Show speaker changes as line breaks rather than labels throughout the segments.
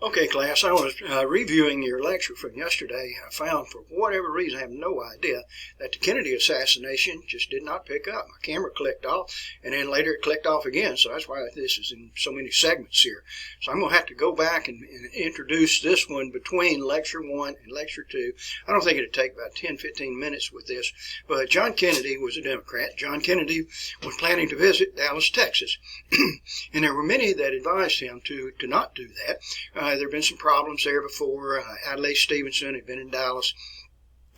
Okay, class, I was reviewing your lecture from yesterday. I found, for whatever reason, I have no idea, that the Kennedy assassination just did not pick up. My camera clicked off, and then later it clicked off again, so that's why this is in so many segments here. So I'm going to have to go back and introduce this one between Lecture 1 and Lecture 2. I don't think it would take about 10-15 minutes with this, but John Kennedy was a Democrat. John Kennedy was planning to visit Dallas, Texas, and there were many that advised him to not do that. There had been some problems there before. Adlai Stevenson had been in Dallas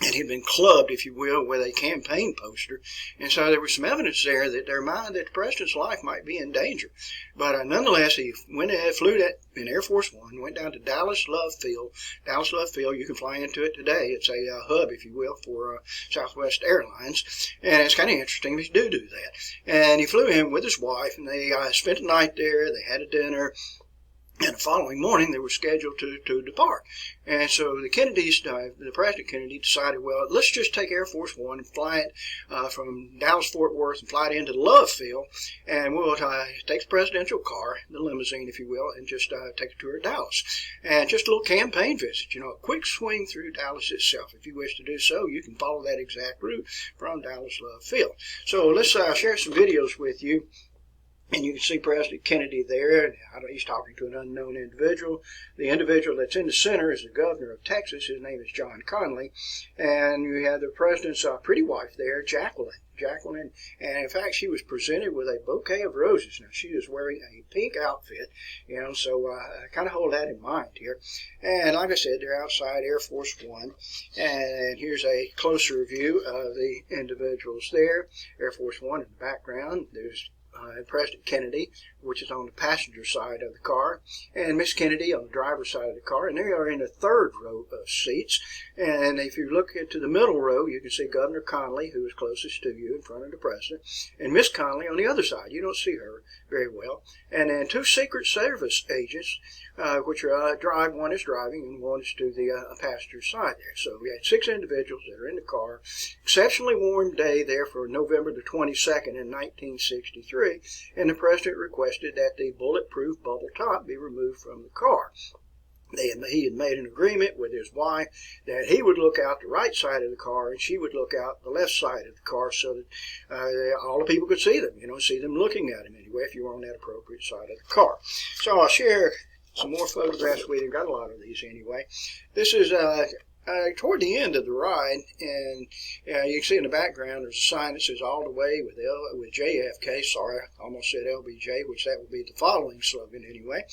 and he'd been clubbed, if you will, with a campaign poster. And so there was some evidence there that their mind that the president's life might be in danger. But nonetheless, he flew that in Air Force One, went down to Dallas Love Field. Dallas Love Field, you can fly into it today. It's a hub, if you will, for Southwest Airlines. And it's kind of interesting if you do that. And he flew in with his wife, and they spent the night there. They had a dinner. And the following morning, they were scheduled to depart. And so the Kennedys, the President Kennedy decided, well, let's just take Air Force One and fly it from Dallas-Fort Worth and fly it into Love Field. And we'll take the presidential car, the limousine, if you will, and just take a tour of Dallas. And just a little campaign visit, a quick swing through Dallas itself. If you wish to do so, you can follow that exact route from Dallas Love Field. So let's share some videos with you. And you can see President Kennedy there. He's talking to an unknown individual. The individual that's in the center is the governor of Texas. His name is John Connally. And you have the president's pretty wife there, Jacqueline. And in fact, she was presented with a bouquet of roses. Now, she is wearing a pink outfit, so kind of hold that in mind here. And like I said, they're outside Air Force One. And here's a closer view of the individuals there. Air Force One in the background. There's President Kennedy, which is on the passenger side of the car, and Miss Kennedy on the driver's side of the car, and they are in the third row of seats. And if you look into the middle row, you can see Governor Connally, who is closest to you in front of the president, and Miss Connally on the other side. You don't see her very well. And then two Secret Service agents, which are one is driving and one is to the passenger side there. So we had 6 individuals that are in the car. Exceptionally warm day there for November the 22nd in 1963, and the president requested that the bulletproof bubble top be removed from the car. He had made an agreement with his wife that he would look out the right side of the car and she would look out the left side of the car so that all the people could see them, see them looking at him anyway if you were on that appropriate side of the car. So I'll share some more photographs with you. Got a lot of these anyway. This is toward the end of the ride, and you can see in the background there's a sign that says all the way with JFK. Sorry, I almost said LBJ, which that would be the following slogan anyway.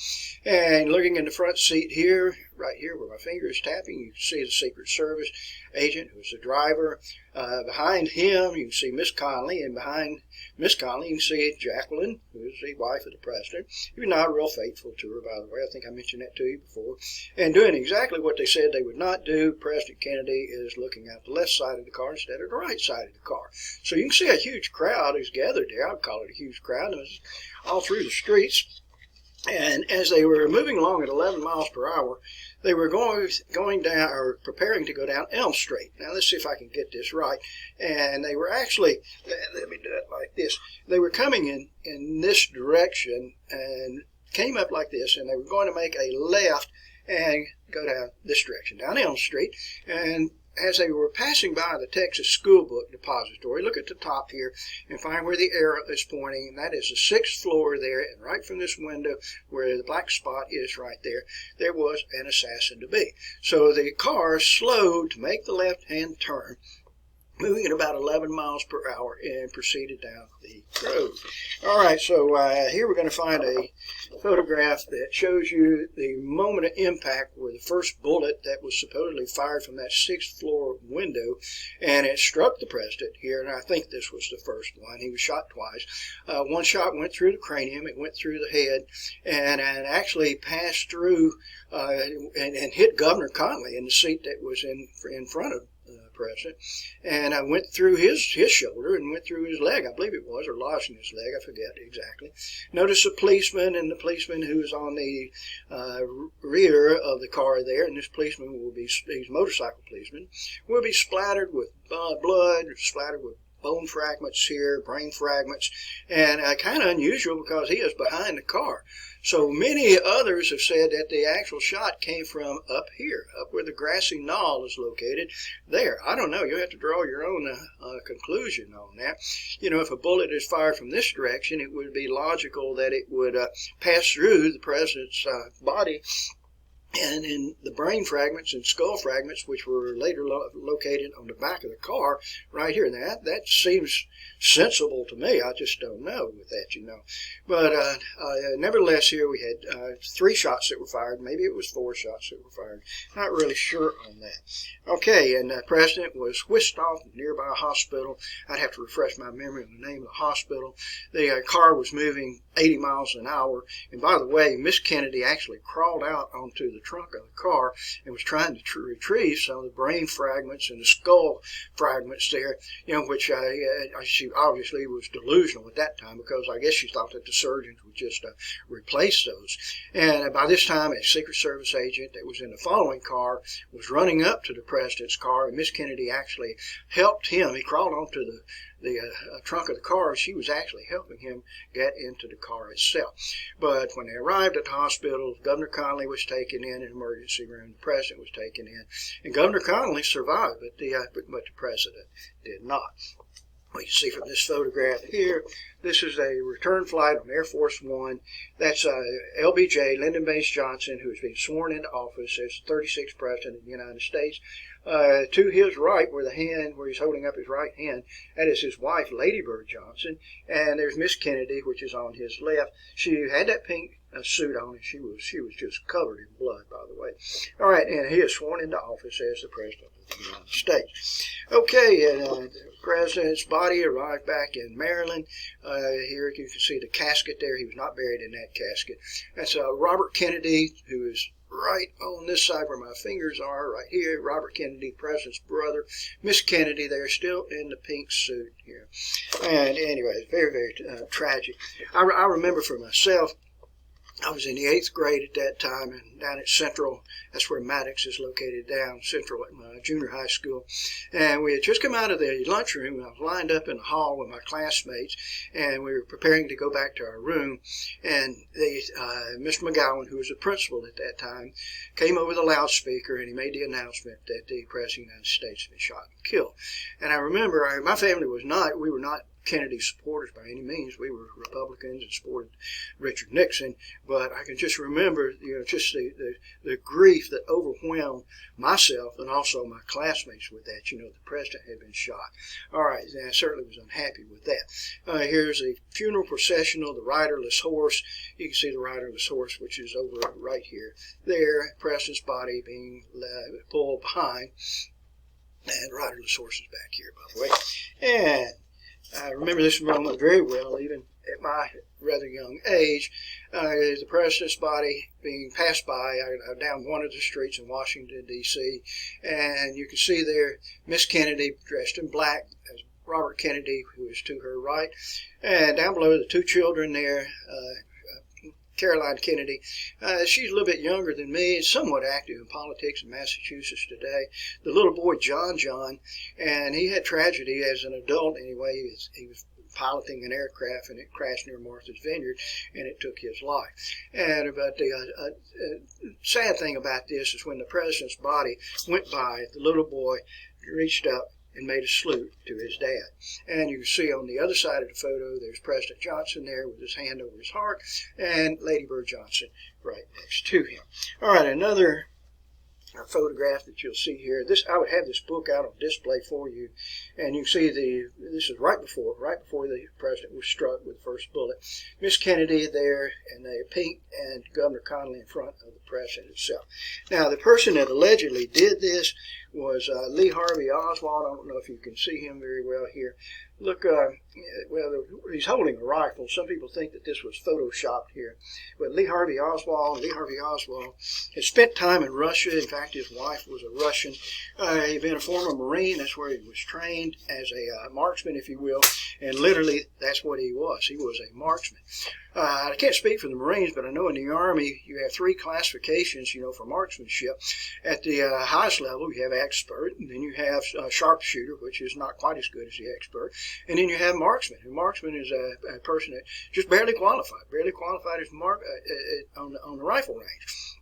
And looking in the front seat here, right here where my finger is tapping, you can see the Secret Service agent who's the driver. Behind him, you can see Miss Connally, and behind Miss Connally, you can see Jacqueline, who is the wife of the president. He was not real faithful to her, by the way. I think I mentioned that to you before. And doing exactly what they said they would not do, President Kennedy is looking out the left side of the car instead of the right side of the car. So you can see a huge crowd is gathered there. I would call it a huge crowd. It was all through the streets. And as they were moving along at 11 miles per hour, they were going down, or preparing to go down Elm Street. Now, let's see if I can get this right. And they were actually, let me do it like this. They were coming in this direction and came up like this, and they were going to make a left and go down this direction, down Elm Street. And as they were passing by the Texas School Book Depository, look at the top here and find where the arrow is pointing, and that is the 6th floor there, and right from this window where the black spot is right there, there was an assassin to be. So the car slowed to make the left-hand turn, moving at about 11 miles per hour, and proceeded down the road. All right, so here we're going to find a photograph that shows you the moment of impact where the first bullet that was supposedly fired from that 6th floor window, and it struck the president here, and I think this was the first one. He was shot twice. One shot went through the cranium, it went through the head, and actually passed through and hit Governor Connally in the seat that was in front of president, and I went through his shoulder and went through his leg, I believe it was, or lodged in his leg, I forget exactly. Notice a policeman, and the policeman who was on the rear of the car there, and this policeman will be, he's a motorcycle policeman, will be splattered with blood, splattered with bone fragments here, brain fragments, and kind of unusual because he is behind the car. So many others have said that the actual shot came from up here, up where the grassy knoll is located. There, I don't know. You have to draw your own conclusion on that. You know, if a bullet is fired from this direction, it would be logical that it would pass through the president's body. And in the brain fragments and skull fragments, which were later located on the back of the car, right here. Now, that seems sensible to me. I just don't know with that, you know. But nevertheless, here we had 3 shots that were fired. Maybe it was 4 shots that were fired. Not really sure on that. Okay, and the president was whisked off to a nearby hospital. I'd have to refresh my memory on the name of the hospital. The car was moving 80 miles an hour. And by the way, Miss Kennedy actually crawled out onto the trunk of the car and was trying to retrieve some of the brain fragments and the skull fragments there, you know, which she obviously was delusional at that time, because I guess she thought that the surgeons would just replace those. And by this time, a Secret Service agent that was in the following car was running up to the president's car, and Miss Kennedy actually helped him. He crawled onto the trunk of the car. She was actually helping him get into the car itself. But when they arrived at the hospital, Governor Connally was taken in an emergency room. The president was taken in, and Governor Connally survived, but the president did not. Well, you can see from this photograph here, this is a return flight on Air Force One. That's LBJ, Lyndon Baines Johnson, who has been sworn into office as the 36th President of the United States. To his right, where he's holding up his right hand, that is his wife, Lady Bird Johnson. And there's Miss Kennedy, which is on his left. She had that pink suit on, and she was just covered in blood, by the way. All right, and he is sworn into office as the President of the United States. Okay, and the President's body arrived back in Maryland. Here you can see the casket there. He was not buried in that casket. That's Robert Kennedy, who is right on this side where my fingers are, right here. Robert Kennedy, President's brother. Miss Kennedy there, still in the pink suit here. And anyway, it's very, very tragic. I remember for myself, I was in the 8th grade at that time, and down at Central, that's where Maddox is located, down Central at my junior high school. And we had just come out of the lunchroom, and I was lined up in the hall with my classmates, and we were preparing to go back to our room. And Mr. McGowan, who was the principal at that time, came over the loudspeaker, and he made the announcement that the President of the United States had been shot and killed. And I remember, my family we were not Kennedy supporters by any means. We were Republicans and supported Richard Nixon, but I can just remember, just the grief that overwhelmed myself and also my classmates with that. The president had been shot. All right, and I certainly was unhappy with that. Here's a funeral processional, the riderless horse. You can see the riderless horse, which is over right here. There, president's body being pulled behind, and riderless horse is back here, by the way. And I remember this moment very well, even at my rather young age. The president's body being passed by down one of the streets in Washington, D.C., and you can see there Miss Kennedy dressed in black, as Robert Kennedy, who is to her right, and down below the 2 children there, Caroline Kennedy. She's a little bit younger than me, somewhat active in politics in Massachusetts today. The little boy, John, and he had tragedy as an adult anyway. He was piloting an aircraft, and it crashed near Martha's Vineyard, and it took his life. But the sad thing about this is when the president's body went by, the little boy reached up and made a salute to his dad. And you can see on the other side of the photo, there's President Johnson there with his hand over his heart, and Lady Bird Johnson right next to him. All right, another photograph that you'll see here. I would have this book out on display for you, and you can see this is right before the president was struck with the first bullet. Miss Kennedy there in the pink, and Governor Connally in front of the president itself. Now, the person that allegedly did this was Lee Harvey Oswald. I don't know if you can see him very well here. Look, well, he's holding a rifle. Some people think that this was photoshopped here. But Lee Harvey Oswald had spent time in Russia. In fact, his wife was a Russian. He'd been a former Marine. That's where he was trained as a marksman, if you will. And literally, that's what he was. He was a marksman. I can't speak for the Marines, but I know in the Army you have three classifications, for marksmanship. At the highest level, you have expert, and then you have sharpshooter, which is not quite as good as the expert, and then you have marksman. And marksman is a person that just barely qualified as on the rifle range.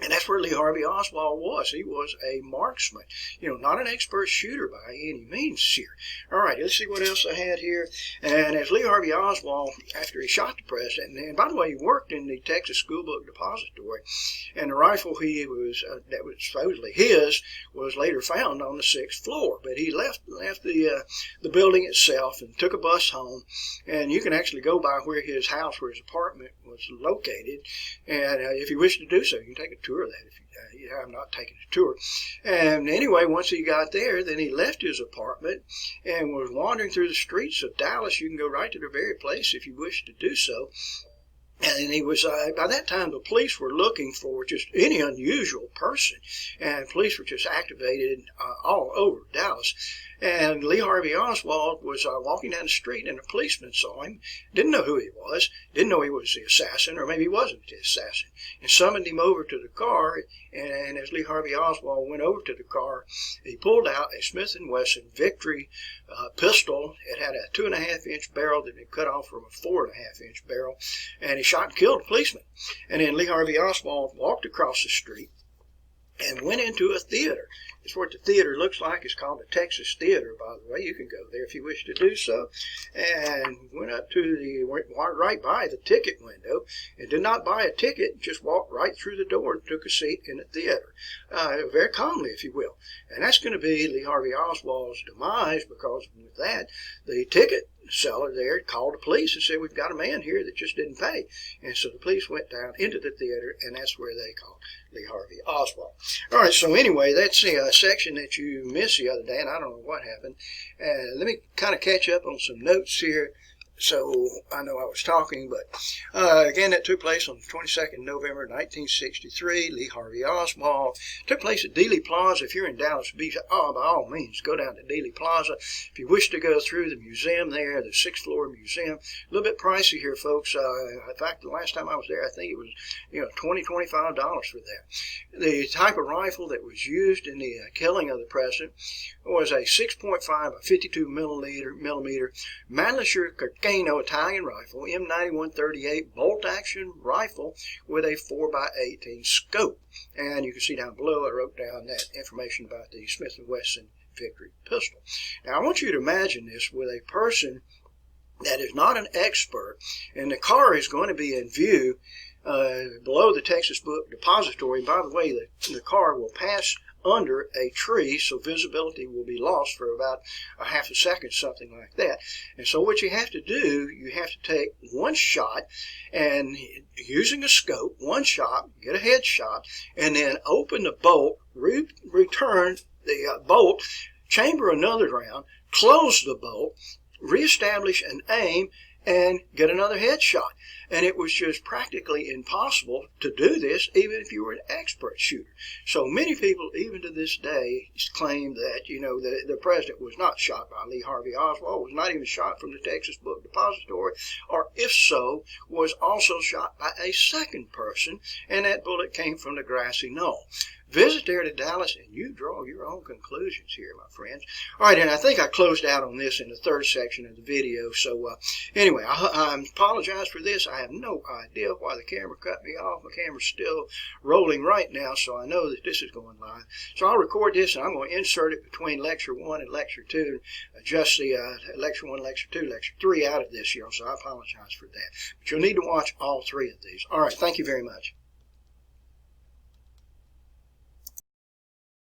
And that's where Lee Harvey Oswald was. He was a marksman, not an expert shooter by any means here. All right, let's see what else I had here. And as Lee Harvey Oswald, after he shot the president, and by the way, he worked in the Texas School Book Depository, and the rifle that was supposedly his was later found on the 6th floor. But he left the building itself and took a bus home, and you can actually go by where his apartment was located, and if you wish to do so, you can take a tour of that. If you have not taken a tour. And anyway, once he got there, then he left his apartment and was wandering through the streets of Dallas. You can go right to the very place if you wish to do so. And he was, by that time, the police were looking for just any unusual person. And police were just activated all over Dallas. And Lee Harvey Oswald was walking down the street, and a policeman saw him, didn't know who he was, didn't know he was the assassin, or maybe he wasn't the assassin, and summoned him over to the car. And as Lee Harvey Oswald went over to the car, he pulled out a Smith & Wesson Victory pistol. It had a 2.5-inch barrel that had been cut off from a 4.5-inch barrel, and he shot and killed a policeman. And then Lee Harvey Oswald walked across the street and went into a theater. It's what the theater looks like. It's called the Texas Theater, by the way. You can go there if you wish to do so. And went right by the ticket window and did not buy a ticket, just walked right through the door and took a seat in the theater, very calmly, if you will. And that's going to be Lee Harvey Oswald's demise, because with that, the ticket seller there called the police and said, "We've got a man here that just didn't pay." And so the police went down into the theater, and that's where they called Lee Harvey Oswald. All right, so anyway, that's the section that you missed the other day, and I don't know what happened. Let me kind of catch up on some notes here. So I know I was talking, but again, that took place on the 22nd of November, 1963. Lee Harvey Oswald. Took place at Dealey Plaza. If you're in Dallas, by all means, go down to Dealey Plaza. If you wish to go through the museum there, the 6th floor museum, a little bit pricey here, folks. In fact, the last time I was there, I think it was $20, $25 for that. The type of rifle that was used in the killing of the president was a 6.5 by 52 millimeter Mannlicher Italian rifle, M9138 bolt-action rifle with a 4x18 scope. And you can see down below, I wrote down that information about the Smith & Wesson Victory pistol. Now, I want you to imagine this with a person that is not an expert, and the car is going to be in view below the Texas Book Depository. By the way, the car will pass under a tree, so visibility will be lost for about a half a second, something like that. And so what you have to do, you have to take one shot, and using a scope, one shot, get a headshot, and then open the bolt, return the bolt, chamber another round, close the bolt, reestablish an aim, and get another headshot. And it was just practically impossible to do this, even if you were an expert shooter. So many people, even to this day, claim that, the president was not shot by Lee Harvey Oswald, was not even shot from the Texas Book Depository, or if so, was also shot by a second person, and that bullet came from the grassy knoll. Visit there to Dallas, and you draw your own conclusions here, my friends. All right, and I think I closed out on this in the third section of the video. So anyway, I apologize for this. I have no idea why the camera cut me off. My camera's still rolling right now, so I know that this is going live. So I'll record this, and I'm going to insert it between Lecture 1 and Lecture 2, and adjust the Lecture 1, Lecture 2, Lecture 3 out of this, so I apologize for that. But you'll need to watch all three of these. All right, thank you very much.